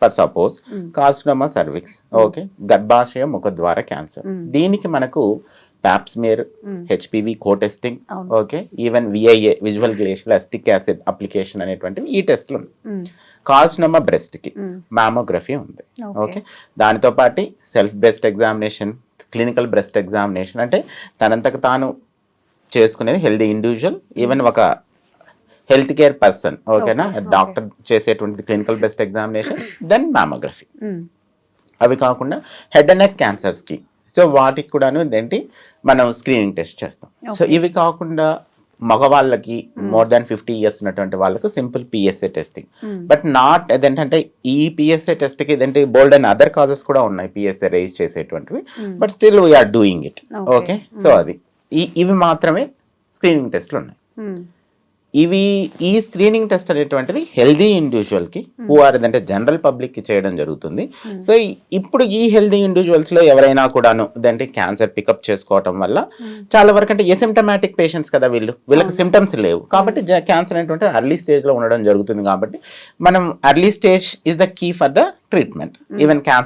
For suppose carcinoma cervix, okay, గర్భాశయ ముఖద్వార cancer. దీనికి మనకు pap smear, HPV co testing, okay, even VIA visual glacial acetic acid application అనేటువంటివి ఈ టెస్ట్లు ఉన్నాయి. కార్సినోమా బ్రెస్ట్ కి మామోగ్రఫీ ఉంది, ఓకే. దానితో పాటు self breast examination, clinical breast examination అంటే తనంతకు తాను చేసుకునేది హెల్దీ ఇండివిజువల్, ఈవెన్ ఒక హెల్త్ కేర్ పర్సన్, ఓకేనా, డాక్టర్ చేసేటువంటి clinical breast examination, then mammography. అవి కాకుండా హెడ్ అండ్ నెక్ క్యాన్సర్స్కి, సో వాటికి కూడాను ఏంటి మనం స్క్రీనింగ్ టెస్ట్ చేస్తాం. సో ఇవి కాకుండా మగవాళ్ళకి మోర్ దాన్ 50 years ఉన్నటువంటి వాళ్ళకు simple PSA testing, but not అదేంటంటే ఈ పిఎస్ఏ టెస్ట్కి ఇదేంటి బోల్డ్ అండ్ అదర్ కాజెస్ కూడా ఉన్నాయి పిఎస్ఏ రైజ్ చేసేటువంటివి, but still we are doing it, okay. So అది ఇవి మాత్రమే స్క్రీనింగ్ టెస్ట్లు ఉన్నాయి. ఈ స్క్రీనింగ్ టెస్ట్ అనేటువంటిది హెల్దీ ఇండివిజువల్కి హూ ఆర్ అంటే జనరల్ పబ్లిక్కి చేయడం జరుగుతుంది. సో ఇప్పుడు ఈ హెల్దీ ఇండివిజువల్స్లో ఎవరైనా కూడాను అంటే క్యాన్సర్ పికప్ చేసుకోవటం వల్ల చాలా వరకు అంటే ఎసిమ్టమాటిక్ పేషెంట్స్ కదా వీళ్ళకి సిమ్టమ్స్ లేవు కాబట్టి క్యాన్సర్ అనేటువంటి అర్లీ స్టేజ్లో ఉండడం జరుగుతుంది. కాబట్టి మనం early stage is the key for the treatment. Even cancer